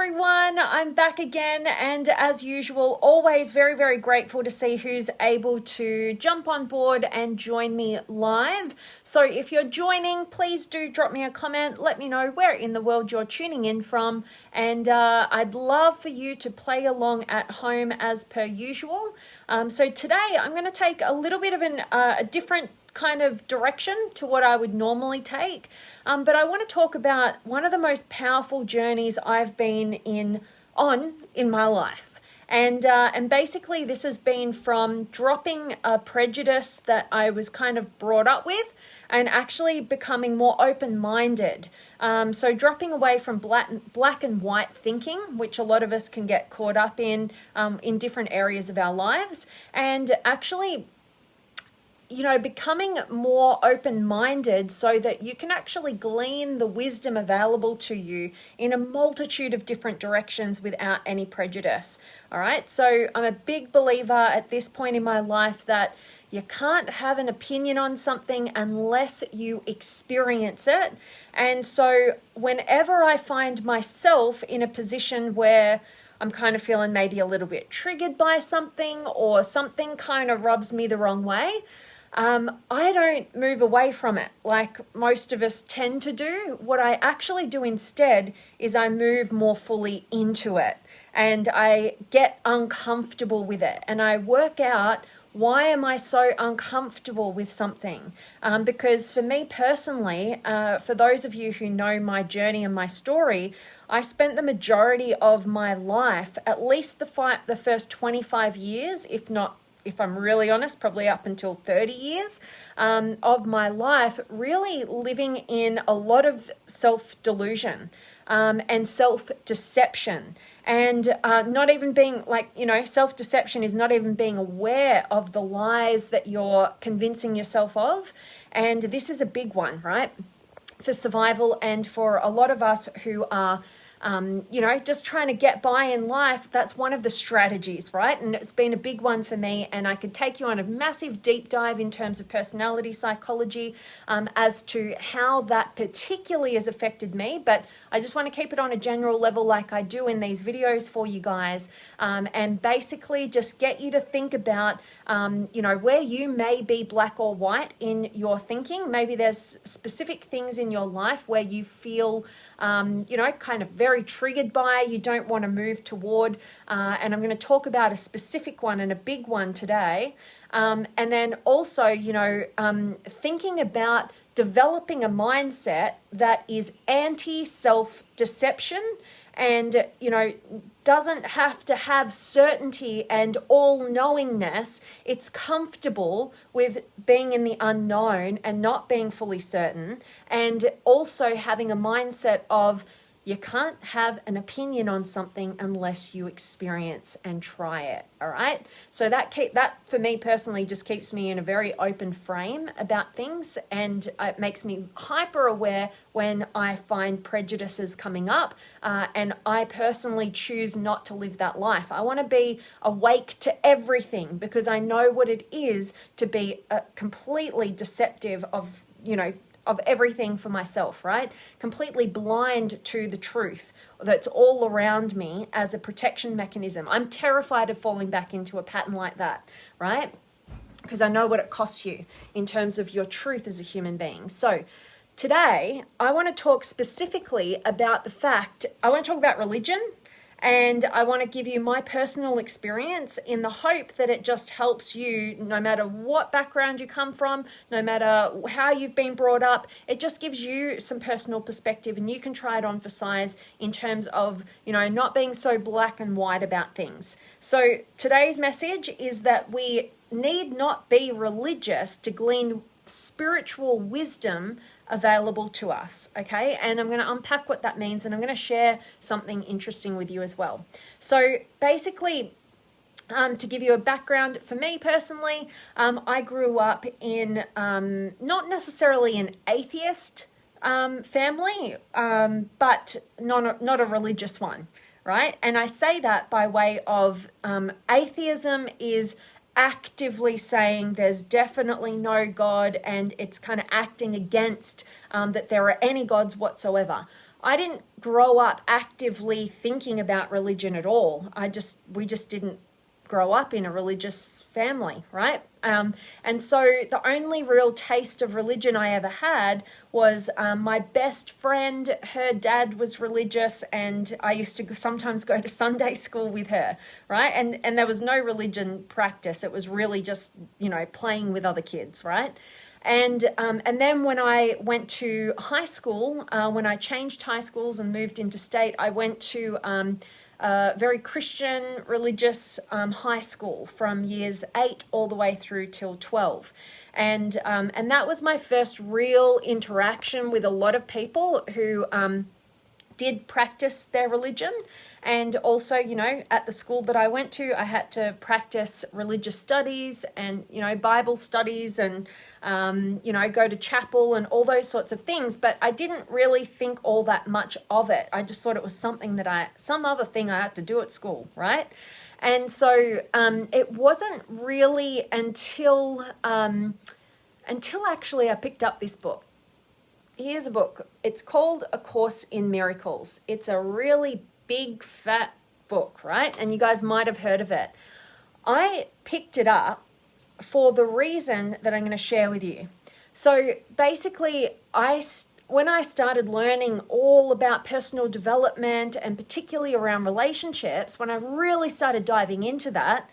everyone, I'm back again, and as usual, always very, very grateful to see who's able to jump on board and join me live. So if you're joining, please do drop me a comment, let me know where in the world you're tuning in from, and I'd love for you to play along at home as per usual. So today I'm going to take a little bit of a different kind of direction to what I would normally take, but I want to talk about one of the most powerful journeys I've been on in my life, and basically this has been from dropping a prejudice that I was kind of brought up with and actually becoming more open-minded. So dropping away from black and white thinking, which a lot of us can get caught up in different areas of our lives, and actually becoming more open-minded so that you can actually glean the wisdom available to you in a multitude of different directions without any prejudice. All right. So I'm a big believer at this point in my life that you can't have an opinion on something unless you experience it. And so whenever I find myself in a position where I'm kind of feeling maybe a little bit triggered by something, or something kind of rubs me the wrong way, I don't move away from it like most of us tend to do. What I actually do instead is I move more fully into it, and I get uncomfortable with it, and I work out, why am I so uncomfortable with something? Because for me personally, for those of you who know my journey and my story, I spent the majority of my life, at least the first 25 years, if I'm really honest, probably up until 30 years of my life, really living in a lot of self-delusion and self-deception. And not even being self-deception is not even being aware of the lies that you're convincing yourself of. And this is a big one, right? For survival, and for a lot of us who are just trying to get by in life, that's one of the strategies, right? And it's been a big one for me, and I could take you on a massive deep dive in terms of personality psychology as to how that particularly has affected me, but I just want to keep it on a general level like I do in these videos for you guys, and basically just get you to think about where you may be black or white in your thinking. Maybe there's specific things in your life where you feel kind of very triggered by, you don't want to move toward, and I'm going to talk about a specific one and a big one today, and then also thinking about developing a mindset that is anti-self-deception and doesn't have to have certainty and all-knowingness. It's comfortable with being in the unknown and not being fully certain, and also having a mindset of, you can't have an opinion on something unless you experience and try it. All right. So that for me personally just keeps me in a very open frame about things, and it makes me hyper aware when I find prejudices coming up, and I personally choose not to live that life. I want to be awake to everything because I know what it is to be completely deceptive of everything for myself, right? Completely blind to the truth that's all around me as a protection mechanism. I'm terrified of falling back into a pattern like that, right? Because I know what it costs you in terms of your truth as a human being. So today, I want to talk specifically about I want to talk about religion, and I want to give you my personal experience in the hope that it just helps you, no matter what background you come from, no matter how you've been brought up. It just gives you some personal perspective, and you can try it on for size in terms of, not being so black and white about things. So today's message is that we need not be religious to glean spiritual wisdom available to us, okay? And I'm going to unpack what that means, and I'm going to share something interesting with you as well. So basically, to give you a background, for me personally, I grew up in not necessarily an atheist family, but not a religious one, right? And I say that by way of atheism is actively saying there's definitely no God, and it's kind of acting against that there are any gods whatsoever. I didn't grow up actively thinking about religion at all. We just didn't grow up in a religious family, right? And so the only real taste of religion I ever had was my best friend, her dad was religious, and I used to sometimes go to Sunday school with her, right? And there was no religion practice. It was really just, playing with other kids, right? And then when I went to high school, when I changed high schools and moved interstate, I went to very Christian, religious high school from years 8 all the way through till 12. And that was my first real interaction with a lot of people who did practice their religion. And also, at the school that I went to, I had to practice religious studies and, Bible studies and, go to chapel and all those sorts of things. But I didn't really think all that much of it. I just thought it was some other thing I had to do at school, right? And so it wasn't really until actually I picked up this book. Here's a book. It's called A Course in Miracles. It's a really big, fat book, right? And you guys might have heard of it. I picked it up for the reason that I'm going to share with you. So basically, when I started learning all about personal development and particularly around relationships, when I really started diving into that,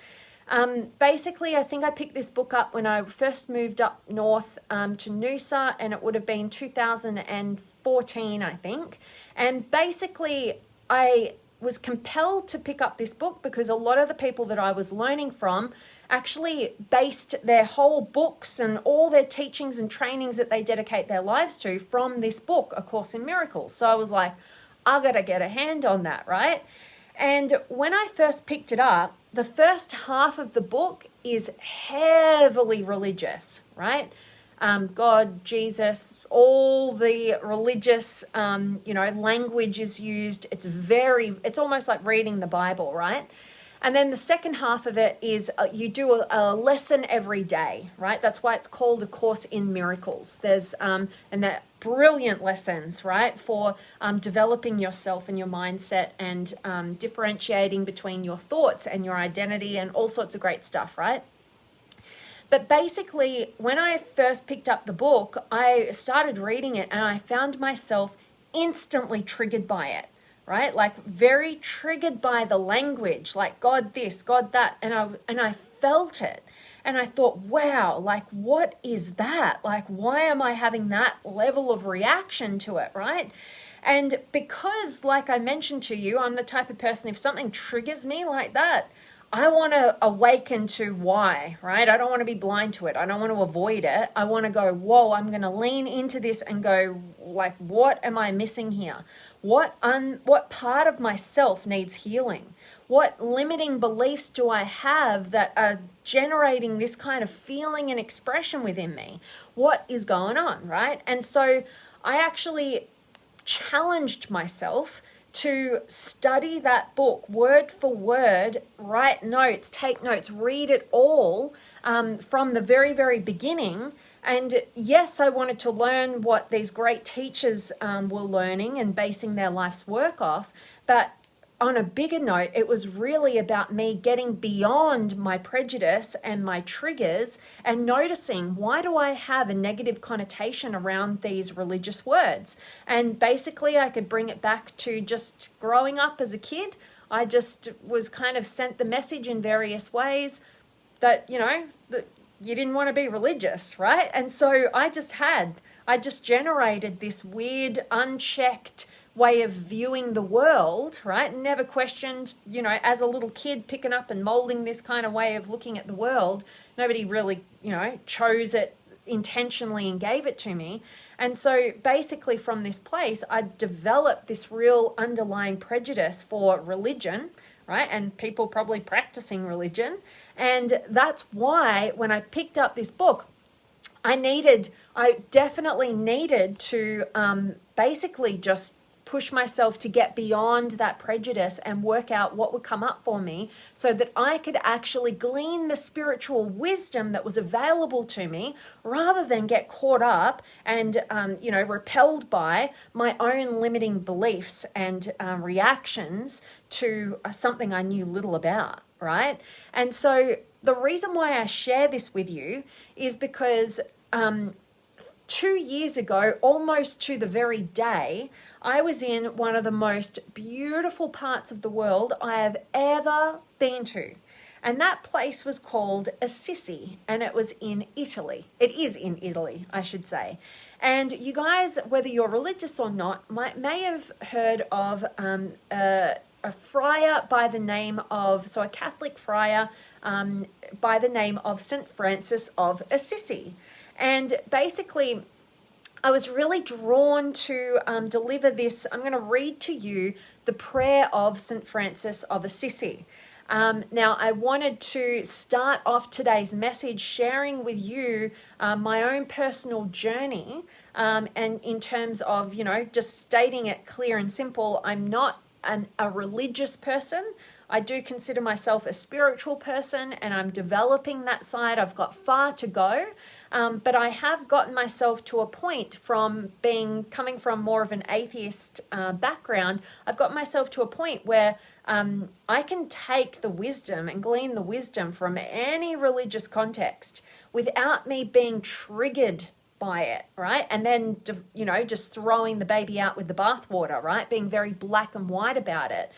basically, I think I picked this book up when I first moved up north to Noosa, and it would have been 2014, I think. And basically, I was compelled to pick up this book because a lot of the people that I was learning from actually based their whole books and all their teachings and trainings that they dedicate their lives to from this book, A Course in Miracles. So I was like, I got to get a hand on that, right? And when I first picked it up, the first half of the book is heavily religious, right? God, Jesus, all the religious, language is used. It's almost like reading the Bible, right? And then the second half of it is you do a lesson every day, right? That's why it's called A Course in Miracles. There's, and they're brilliant lessons, right? For developing yourself and your mindset and differentiating between your thoughts and your identity and all sorts of great stuff, right? But basically, when I first picked up the book, I started reading it and I found myself instantly triggered by it, right? Like very triggered by the language, like God this, God that. And I felt it. And I thought, wow, like what is that? Like, why am I having that level of reaction to it, right? And because, like I mentioned to you, I'm the type of person, if something triggers me like that, I want to awaken to why, right? I don't want to be blind to it. I don't want to avoid it. I want to go, whoa, I'm going to lean into this and go, like, what am I missing here? What part of myself needs healing? What limiting beliefs do I have that are generating this kind of feeling and expression within me? What is going on, right? And so I actually challenged myself to study that book word for word, write notes, take notes, read it all from the very, very beginning. And yes, I wanted to learn what these great teachers were learning and basing their life's work off. But on a bigger note, it was really about me getting beyond my prejudice and my triggers and noticing, why do I have a negative connotation around these religious words? And basically I could bring it back to just growing up as a kid. I just was kind of sent the message in various ways that, that you didn't want to be religious, right? And so I just generated this weird, unchecked way of viewing the world, right? Never questioned, as a little kid picking up and molding this kind of way of looking at the world. Nobody really, chose it intentionally and gave it to me. And so basically from this place, I developed this real underlying prejudice for religion, right? And people probably practicing religion. And that's why when I picked up this book, I definitely needed to basically just push myself to get beyond that prejudice and work out what would come up for me so that I could actually glean the spiritual wisdom that was available to me rather than get caught up and, repelled by my own limiting beliefs and reactions to something I knew little about, right? And so the reason why I share this with you is because 2 years ago, almost to the very day, I was in one of the most beautiful parts of the world I have ever been to. And that place was called Assisi, and it was in Italy. It is in Italy, I should say. And you guys, whether you're religious or not, may have heard of a friar by the name of, so a Catholic friar by the name of St. Francis of Assisi. And basically, I was really drawn to deliver this. I'm going to read to you the prayer of St. Francis of Assisi. Now, I wanted to start off today's message sharing with you my own personal journey. And in terms of, just stating it clear and simple, I'm not a religious person. I do consider myself a spiritual person, and I'm developing that side. I've got far to go, but I have gotten myself to a point from coming from more of an atheist background. I've got myself to a point where I can take the wisdom and glean the wisdom from any religious context without me being triggered by it, right? And then, just throwing the baby out with the bathwater, right? Being very black and white about it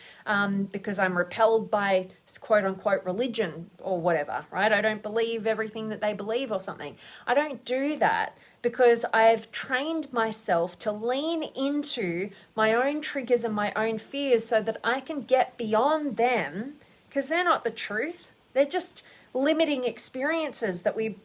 because I'm repelled by quote unquote religion or whatever, right? I don't believe everything that they believe or something. I don't do that because I've trained myself to lean into my own triggers and my own fears so that I can get beyond them, because they're not the truth. They're just limiting experiences that we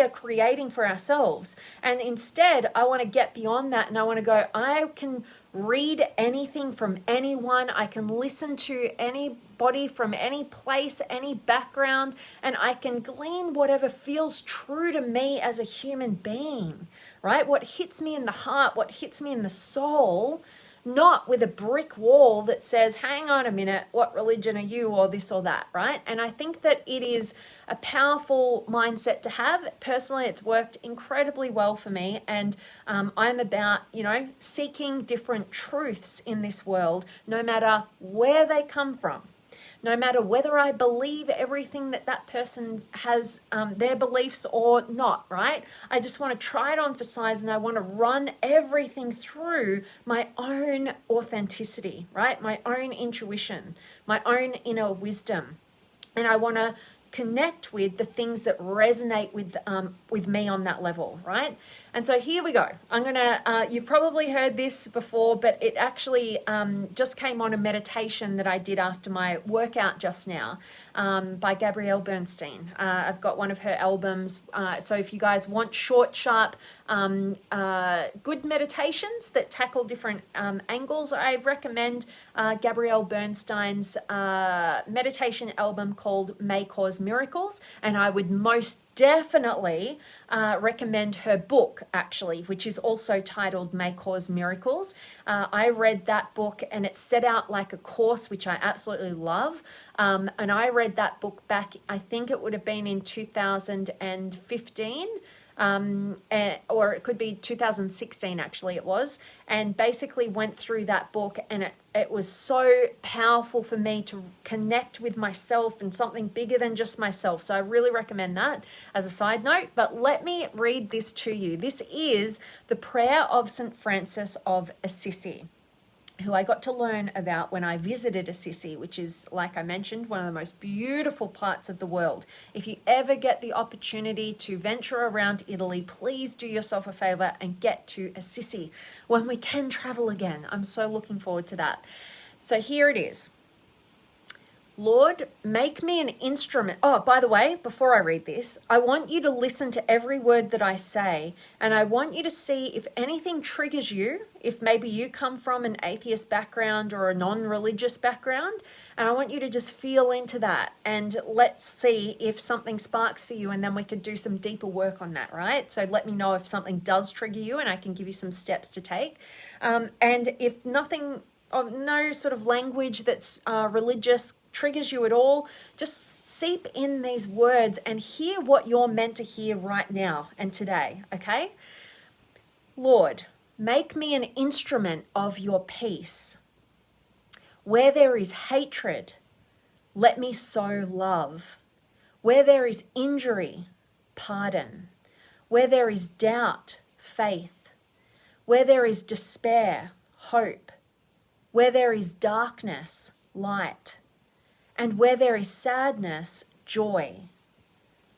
are creating for ourselves. And instead, I want to get beyond that, and I want to go, I can read anything from anyone, I can listen to anybody from any place, any background, and I can glean whatever feels true to me as a human being, right? What hits me in the heart, what hits me in the soul, not with a brick wall that says, hang on a minute, what religion are you, or this or that, right? And I think that it is a powerful mindset to have. Personally, it's worked incredibly well for me, and I'm about, seeking different truths in this world, no matter where they come from. No matter whether I believe everything that person has, their beliefs or not, right? I just want to try it on for size, and I want to run everything through my own authenticity, right? My own intuition, my own inner wisdom. And I want to connect with the things that resonate with me on that level, right? And so here we go. I'm gonna, you've probably heard this before, but it actually just came on a meditation that I did after my workout just now by Gabrielle Bernstein. I've got one of her albums. So if you guys want short, sharp, good meditations that tackle different angles, I recommend Gabrielle Bernstein's meditation album called May Cause Miracles. And I would most definitely recommend her book, actually, which is also titled May Cause Miracles. I read that book, and it's set out like a course, which I absolutely love. And I read that book back, I think it would have been in 2015. Or it could be 2016, actually it was, and basically went through that book, and it was so powerful for me to connect with myself and something bigger than just myself. So I really recommend that as a side note. But let me read this to you. This is the prayer of St. Francis of Assisi, who I got to learn about when I visited Assisi, which is, like I mentioned, one of the most beautiful parts of the world. If you ever get the opportunity to venture around Italy, please do yourself a favor and get to Assisi when we can travel again. I'm so looking forward to that. So here it is. Lord, make me an instrument. Oh, by the way, before I read this, I want you to listen to every word that I say, and I want you to see if anything triggers you, if maybe you come from an atheist background or a non-religious background, and I want you to just feel into that, and let's see if something sparks for you, and then we could do some deeper work on that, right? So let me know if something does trigger you, and I can give you some steps to take. And if nothing, of no sort of language that's religious triggers you at all, just seep in these words and hear what you're meant to hear right now and today, okay? Lord, make me an instrument of your peace. Where there is hatred, let me sow love. Where there is injury, pardon. Where there is doubt, faith. Where there is despair, hope. Where there is darkness, light. And where there is sadness, joy.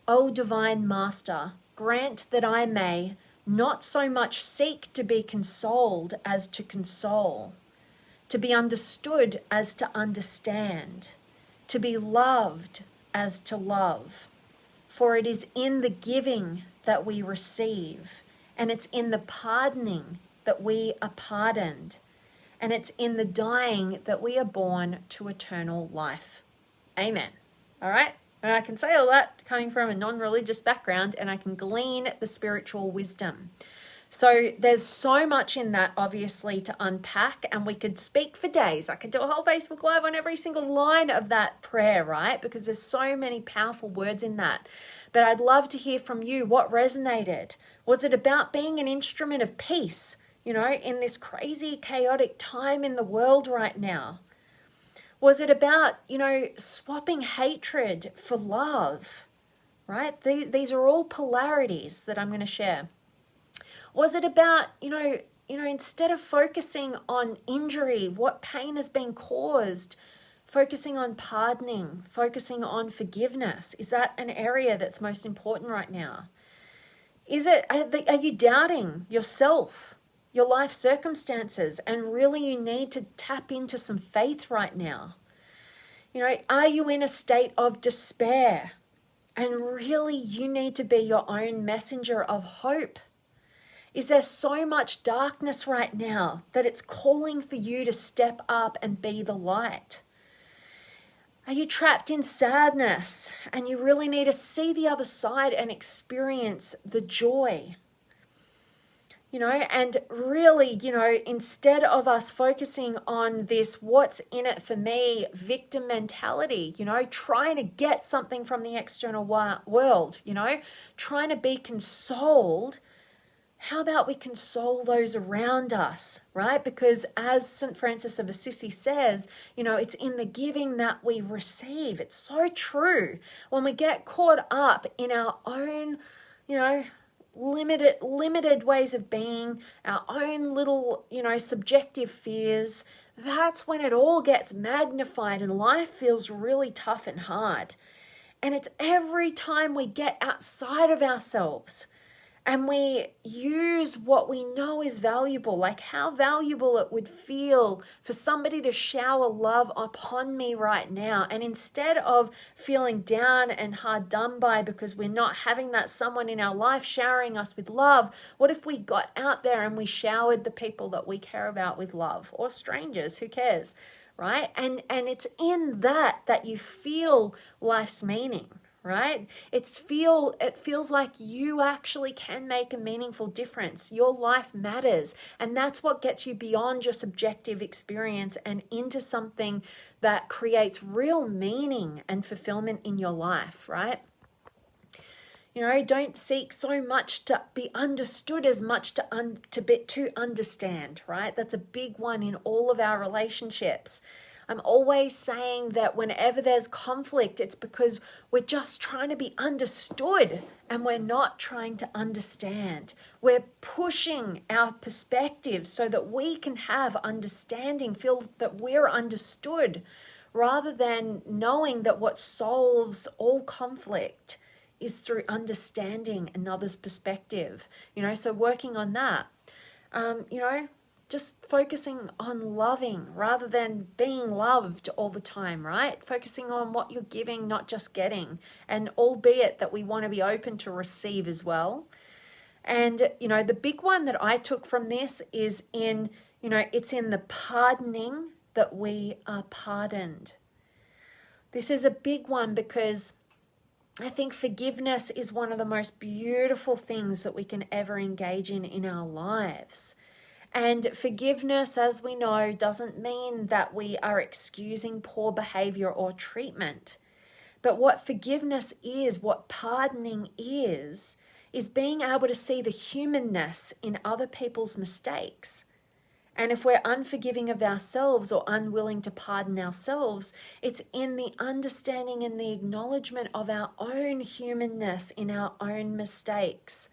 O Divine Master, grant that I may not so much seek to be consoled as to console, to be understood as to understand, to be loved as to love. For it is in the giving that we receive, and it's in the pardoning that we are pardoned, and it's in the dying that we are born to eternal life. Amen. All right? And I can say all that coming from a non-religious background, and I can glean the spiritual wisdom. So there's so much in that, obviously, to unpack, and we could speak for days. I could do a whole Facebook Live on every single line of that prayer, right? Because there's so many powerful words in that. But I'd love to hear from you. What resonated? Was it about being an instrument of peace, you know, in this crazy, chaotic time in the world right now? Was it about, you know, swapping hatred for love, right? These are all polarities that I'm going to share. Was it about, you know, instead of focusing on injury, what pain has been caused, focusing on pardoning, focusing on forgiveness? Is that an area that's most important right now? Are you doubting yourself, your life circumstances, and really you need to tap into some faith right now? You know, are you in a state of despair and really you need to be your own messenger of hope? Is there so much darkness right now that it's calling for you to step up and be the light? Are you trapped in sadness and you really need to see the other side and experience the joy? You know, and really, you know, instead of us focusing on this what's in it for me victim mentality, you know, trying to get something from the external world, you know, trying to be consoled, how about we console those around us, right? Because as St. Francis of Assisi says, you know, it's in the giving that we receive. It's so true. When we get caught up in our own, you know, limited ways of being, our own little, you know, subjective fears, that's when it all gets magnified and life feels really tough and hard. And it's every time we get outside of ourselves and we use what we know is valuable, like how valuable it would feel for somebody to shower love upon me right now. And instead of feeling down and hard done by because we're not having that someone in our life showering us with love, what if we got out there and we showered the people that we care about with love, or strangers, who cares, right? And it's in that you feel life's meaning. Right? It feels like you actually can make a meaningful difference. Your life matters. And that's what gets you beyond your subjective experience and into something that creates real meaning and fulfillment in your life, right? You know, don't seek so much to be understood as much to understand, right? That's a big one in all of our relationships. I'm always saying that whenever there's conflict, it's because we're just trying to be understood and we're not trying to understand. We're pushing our perspective so that we can have understanding, feel that we're understood, rather than knowing that what solves all conflict is through understanding another's perspective. You know, so working on that. You know, just focusing on loving rather than being loved all the time, right? Focusing on what you're giving, not just getting. And albeit that we want to be open to receive as well. And, the big one that I took from this is it's in the pardoning that we are pardoned. This is a big one because I think forgiveness is one of the most beautiful things that we can ever engage in our lives. And forgiveness, as we know, doesn't mean that we are excusing poor behavior or treatment. But what forgiveness is, what pardoning is being able to see the humanness in other people's mistakes. And if we're unforgiving of ourselves or unwilling to pardon ourselves, it's in the understanding and the acknowledgement of our own humanness in our own mistakes.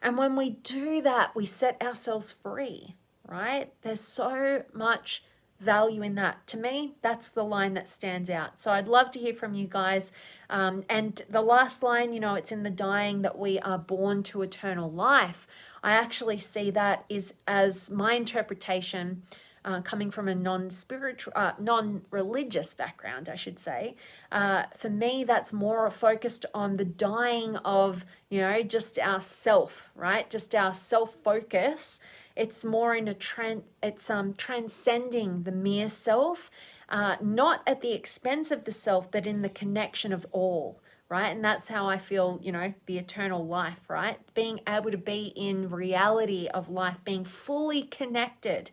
And when we do that, we set ourselves free, right? There's so much value in that. To me, that's the line that stands out. So I'd love to hear from you guys. And the last line, it's in the dying that we are born to eternal life. I actually see that is as my interpretation, coming from a non-religious background, I should say. For me, that's more focused on the dying of, just our self, right? Just our self-focus. It's more in transcending the mere self, not at the expense of the self, but in the connection of all, right? And that's how I feel, the eternal life, right? Being able to be in reality of life, being fully connected,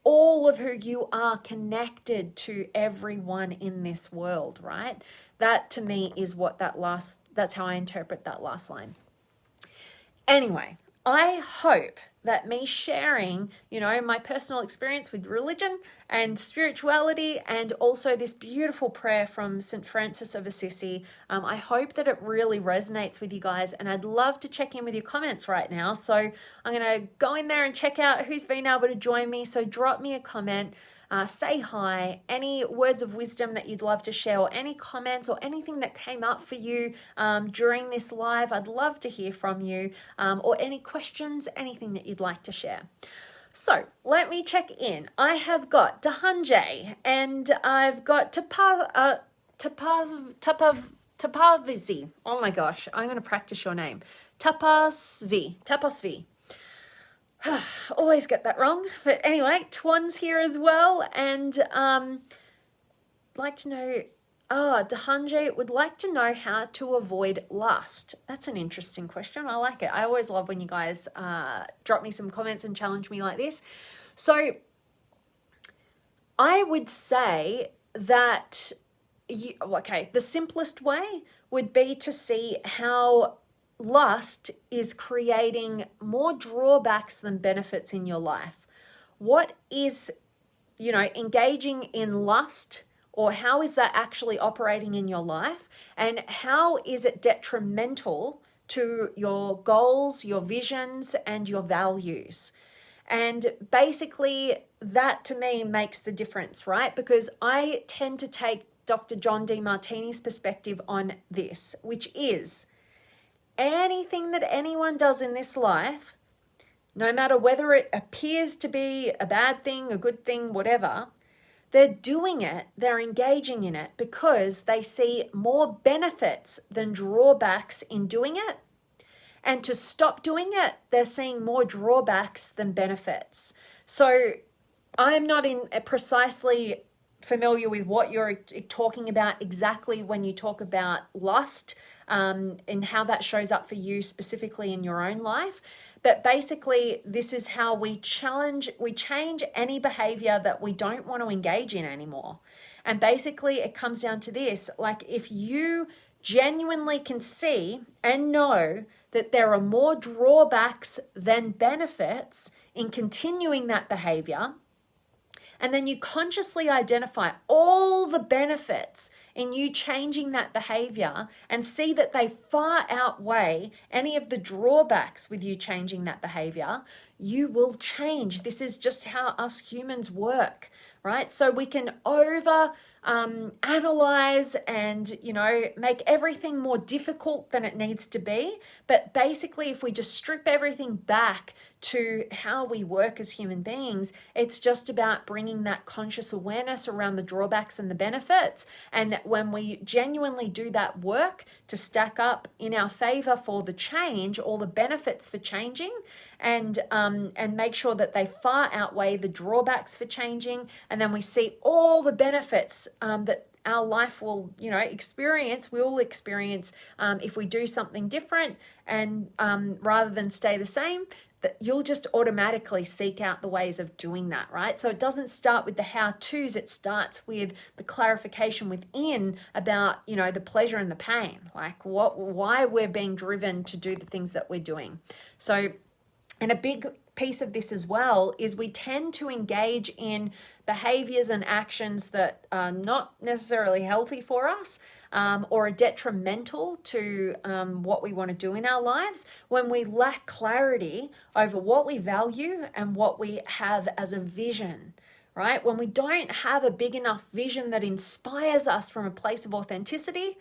all of who you are connected to everyone in this world, right? That to me is that's how I interpret that last line. Anyway, I hope that me sharing, my personal experience with religion and spirituality and also this beautiful prayer from St. Francis of Assisi, I hope that it really resonates with you guys, and I'd love to check in with your comments right now. So I'm going to go in there and check out who's been able to join me. So drop me a comment. Say hi, any words of wisdom that you'd love to share, or any comments or anything that came up for you during this live. I'd love to hear from you, or any questions, anything that you'd like to share. So let me check in. I have got Dahanjay and I've got Tapavizi. Oh my gosh, I'm going to practice your name. Tapasvi. Always get that wrong. But anyway, Twan's here as well. And like to know, Dahanjay would like to know how to avoid lust. That's an interesting question. I like it. I always love when you guys drop me some comments and challenge me like this. So I would say that, the simplest way would be to see how lust is creating more drawbacks than benefits in your life. What is, engaging in lust, or how is that actually operating in your life? And how is it detrimental to your goals, your visions, and your values? And basically that to me makes the difference, right? Because I tend to take Dr. John Demartini's perspective on this, which is anything that anyone does in this life, no matter whether it appears to be a bad thing, a good thing, whatever, they're doing it, they're engaging in it because they see more benefits than drawbacks in doing it. And to stop doing it, they're seeing more drawbacks than benefits. So I'm not precisely familiar with what you're talking about exactly when you talk about lust, and how that shows up for you specifically in your own life. But basically, this is how we change any behavior that we don't want to engage in anymore. And basically, it comes down to this, like if you genuinely can see and know that there are more drawbacks than benefits in continuing that behavior, and then you consciously identify all the benefits in you changing that behavior and see that they far outweigh any of the drawbacks with you changing that behavior, you will change. This is just how us humans work, right? So we can analyze and, make everything more difficult than it needs to be. But basically, if we just strip everything back to how we work as human beings, it's just about bringing that conscious awareness around the drawbacks and the benefits. And when we genuinely do that work to stack up in our favor for the change, all the benefits for changing, and make sure that they far outweigh the drawbacks for changing, and then we see all the benefits that our life will, we'll experience if we do something different, and rather than stay the same, that you'll just automatically seek out the ways of doing that, right? So it doesn't start with the how-tos, it starts with the clarification within about, the pleasure and the pain, like why we're being driven to do the things that we're doing. So, and a big piece of this as well is we tend to engage in behaviors and actions that are not necessarily healthy for us, or are detrimental to what we want to do in our lives when we lack clarity over what we value and what we have as a vision, right? When we don't have a big enough vision that inspires us from a place of authenticity,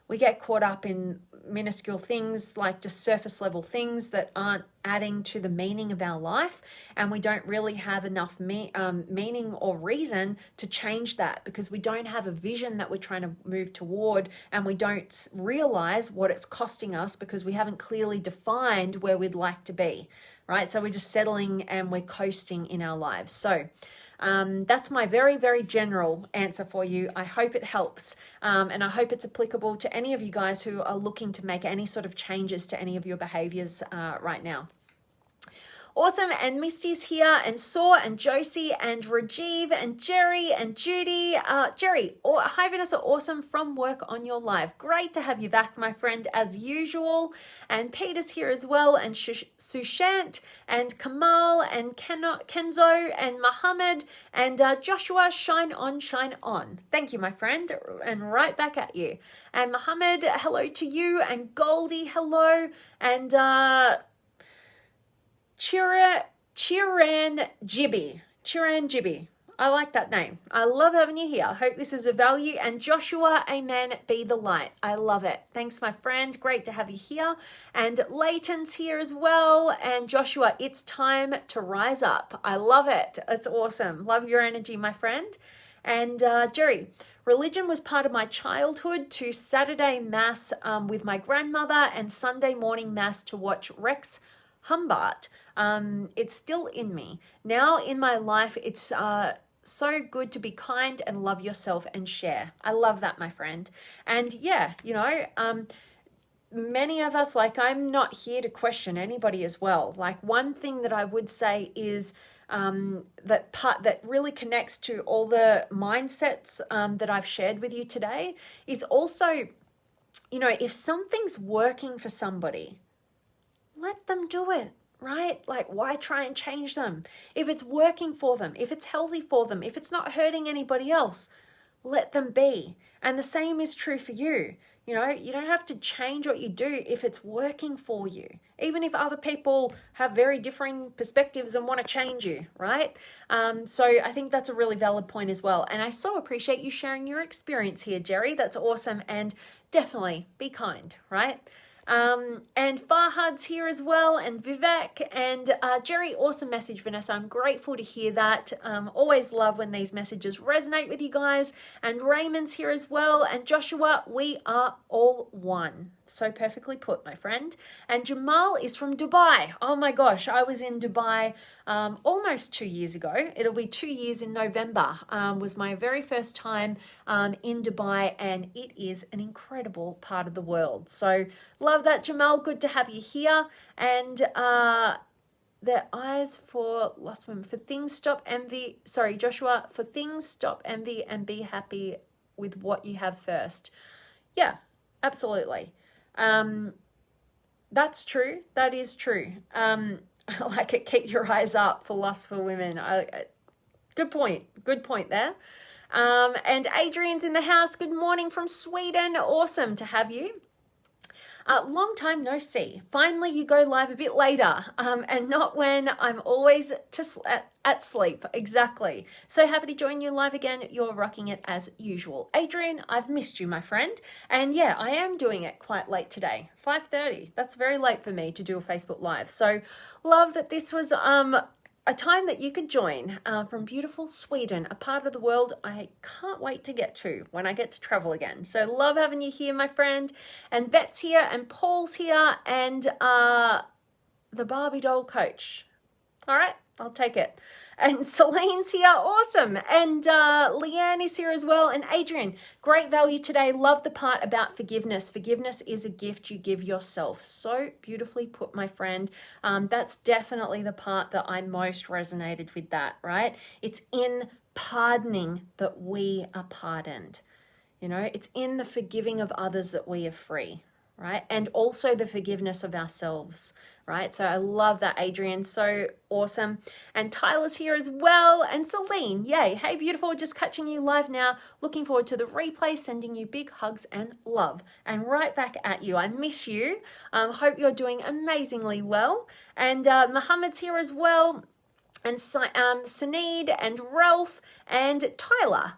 we get caught up in minuscule things, like just surface level things that aren't adding to the meaning of our life, and we don't really have enough meaning or reason to change that, because we don't have a vision that we're trying to move toward, and we don't realize what it's costing us because we haven't clearly defined where we'd like to be, right? So we're just settling and we're coasting in our lives. So that's my very, very general answer for you. I hope it helps, and I hope it's applicable to any of you guys who are looking to make any sort of changes to any of your behaviors right now. Awesome, and Misty's here, and Saw, and Josie, and Rajiv, and Jerry, and Judy. Jerry, hi Vanessa, awesome from work on your live. Great to have you back, my friend, as usual. And Peter's here as well, and Sushant, and Kamal, and Kenzo, and Mohammed, and Joshua, shine on, shine on. Thank you, my friend, and right back at you. And Mohammed, hello to you, and Goldie, hello, and Chiran Jibby. I like that name. I love having you here. I hope this is of value. And Joshua, amen, be the light. I love it. Thanks, my friend. Great to have you here. And Leighton's here as well. And Joshua, it's time to rise up. I love it. It's awesome. Love your energy, my friend. And Jerry, religion was part of my childhood, to Saturday Mass with my grandmother and Sunday morning Mass to watch Rex Humbart. It's still in me. Now in my life, it's so good to be kind and love yourself and share. I love that, my friend. And yeah, many of us, like, I'm not here to question anybody as well. Like, one thing that I would say is that really connects to all the mindsets that I've shared with you today is also, if something's working for somebody, let them do it, right? Like, why try and change them? If it's working for them, if it's healthy for them, if it's not hurting anybody else, let them be. And the same is true for you. You don't have to change what you do if it's working for you, even if other people have very differing perspectives and want to change you, right? So I think that's a really valid point as well. And I so appreciate you sharing your experience here, Jerry. That's awesome. And definitely be kind, right? And Farhad's here as well, and Vivek, and Jerry, awesome message, Vanessa. I'm grateful to hear that. Always love when these messages resonate with you guys. And Raymond's here as well, and Joshua, we are all one. So perfectly put, my friend. And Jamal is from Dubai. Oh my gosh, I was in Dubai almost 2 years ago. It'll be 2 years in November. Was my very first time in Dubai, and it is an incredible part of the world. So love that, Jamal. Good to have you here. And their eyes for lost women. For things stop envy. Sorry, Joshua. For things stop envy and be happy with what you have first. Yeah, absolutely. That's true. That is true. I like it. Keep your eyes up for lust for women. Good point. Good point there. And Adrian's in the house. Good morning from Sweden. Awesome to have you. Long time no see. Finally, you go live a bit later, and not when I'm always at sleep. Exactly. So happy to join you live again. You're rocking it as usual. Adrian, I've missed you, my friend. And yeah, I am doing it quite late today, 5:30. That's very late for me to do a Facebook Live. So love that this was a time that you could join from beautiful Sweden, a part of the world I can't wait to get to when I get to travel again. So love having you here, my friend. And Bet's here, and Paul's here, and the Barbie doll coach. All right, I'll take it. And Celine's here, awesome. And Leanne is here as well. And Adrian, great value today. Love the part about forgiveness. Forgiveness is a gift you give yourself. So beautifully put, my friend. That's definitely the part that I most resonated with that, right? It's in pardoning that we are pardoned. You know, it's in the forgiving of others that we are free, right? And also the forgiveness of ourselves, right? So I love that, Adrian. So awesome. And Tyler's here as well. And Celine, yay. Hey, beautiful. Just catching you live now. Looking forward to the replay. Sending you big hugs and love. And right back at you. I miss you. Hope you're doing amazingly well. And Muhammad's here as well. And Saneed and Ralph and Tyler.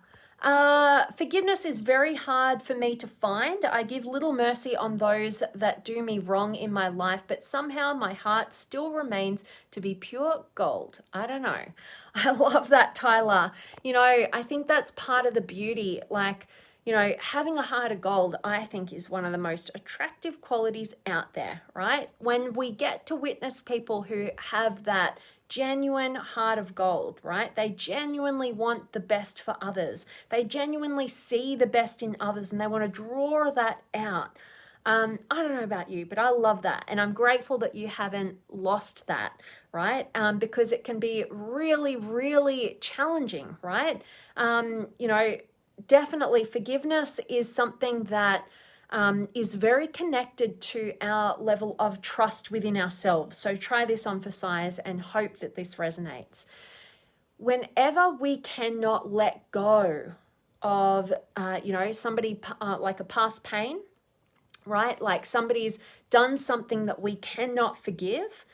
Forgiveness is very hard for me to find. I give little mercy on those that do me wrong in my life, but somehow my heart still remains to be pure gold. I don't know. I love that, Tyler. You know, I think that's part of the beauty. Like, you know, having a heart of gold, I think, is one of the most attractive qualities out there, right? When we get to witness people who have that genuine heart of gold, right? They genuinely want the best for others. They genuinely see the best in others, and they want to draw that out. I don't know about you, but I love that. And I'm grateful that you haven't lost that, right? Because it can be really, really challenging, right? You know, definitely forgiveness is something that is very connected to our level of trust within ourselves. So try this on for size and hope that this resonates. Whenever we cannot let go of, you know, somebody like a past pain, right? Like somebody's done something that we cannot forgive.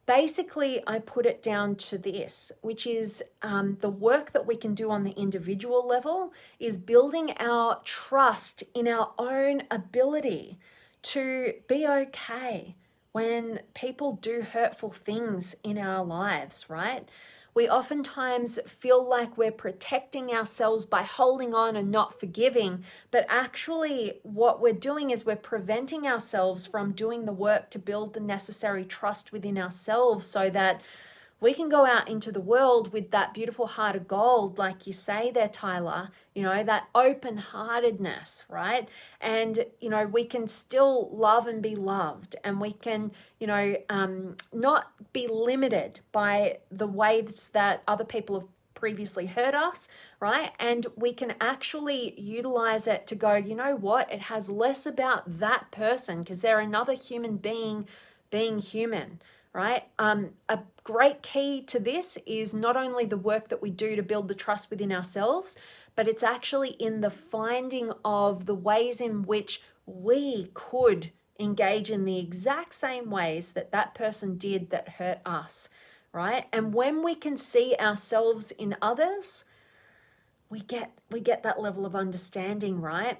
Basically, I put it down to this, which is the work that we can do on the individual level is building our trust in our own ability to be okay when people do hurtful things in our lives, right? We oftentimes feel like we're protecting ourselves by holding on and not forgiving, but actually what we're doing is we're preventing ourselves from doing the work to build the necessary trust within ourselves so that we can go out into the world with that beautiful heart of gold, like you say there, Tyler, you know, that open-heartedness, right? And, you know, we can still love and be loved, and we can, you know, not be limited by the ways that other people have previously hurt us, right? And we can actually utilize it to go, you know what? It has less about that person because they're another human being human, right? A great key to this is not only the work that we do to build the trust within ourselves, but it's actually in the finding of the ways in which we could engage in the exact same ways that that person did that hurt us, right? And when we can see ourselves in others, we get that level of understanding, right?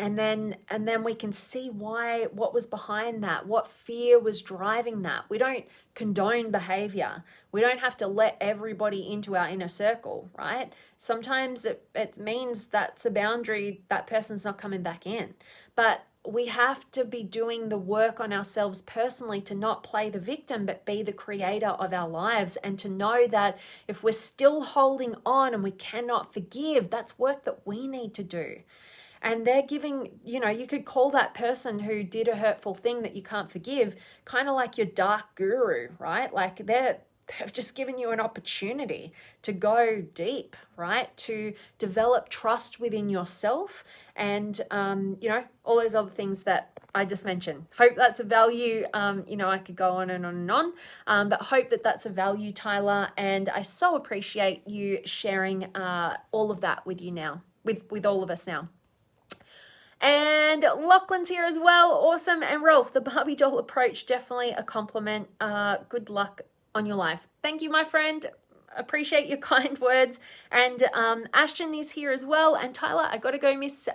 And then we can see what was behind that, what fear was driving that. We don't condone behavior. We don't have to let everybody into our inner circle, right? Sometimes it means that's a boundary, that person's not coming back in. But we have to be doing the work on ourselves personally to not play the victim, but be the creator of our lives, and to know that if we're still holding on and we cannot forgive, that's work that we need to do. And they're giving, you know, you could call that person who did a hurtful thing that you can't forgive kind of like your dark guru, right? Like they've just given you an opportunity to go deep, right? To develop trust within yourself and, you know, all those other things that I just mentioned. Hope that's a value. You know, I could go on and on and on, but hope that that's a value, Tyler. And I so appreciate you sharing all of that with you now, with all of us now. And Lachlan's here as well. Awesome. And Rolf, the Barbie doll approach, definitely a compliment. Good luck on your life. Thank you, my friend. Appreciate your kind words. And Ashton is here as well. And Tyler, I got to go, miss.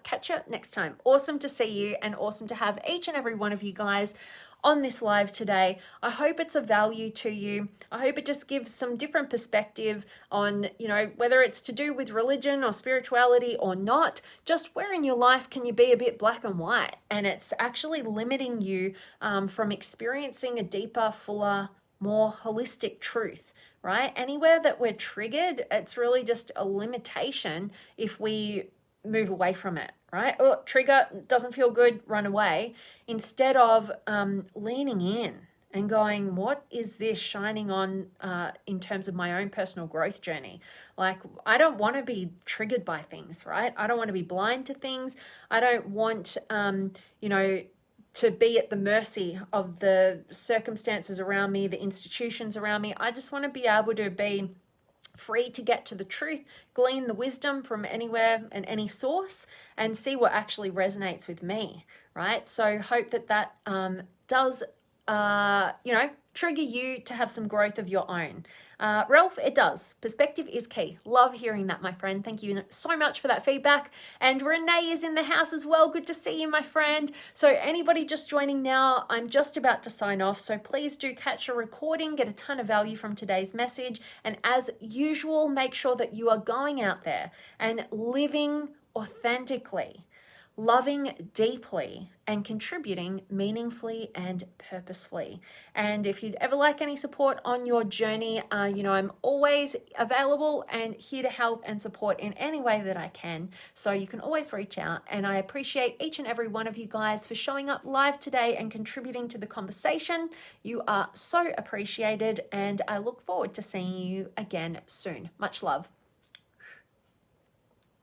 Catch you next time. Awesome to see you and awesome to have each and every one of you guys on this live today. I hope it's of value to you. I hope it just gives some different perspective on, whether it's to do with religion or spirituality or not, just where in your life can you be a bit black and white? And it's actually limiting you from experiencing a deeper, fuller, more holistic truth, right? Anywhere that we're triggered, it's really just a limitation if we move away from it, right? Oh, trigger, doesn't feel good, run away. Instead of leaning in and going, what is this shining on in terms of my own personal growth journey? Like, I don't want to be triggered by things, right? I don't want to be blind to things. I don't want, to be at the mercy of the circumstances around me, the institutions around me. I just want to be able to be free to get to the truth, glean the wisdom from anywhere and any source, and see what actually resonates with me, right? So hope that does, trigger you to have some growth of your own. Ralph, it does. Perspective is key. Love hearing that, my friend. Thank you so much for that feedback. And Renee is in the house as well. Good to see you, my friend. So anybody just joining now, I'm just about to sign off. So please do catch a recording, get a ton of value from today's message. And as usual, make sure that you are going out there and living authentically, loving deeply, and contributing meaningfully and purposefully. And if you'd ever like any support on your journey, I'm always available and here to help and support in any way that I can. So you can always reach out. And I appreciate each and every one of you guys for showing up live today and contributing to the conversation. You are so appreciated, and I look forward to seeing you again soon. Much love.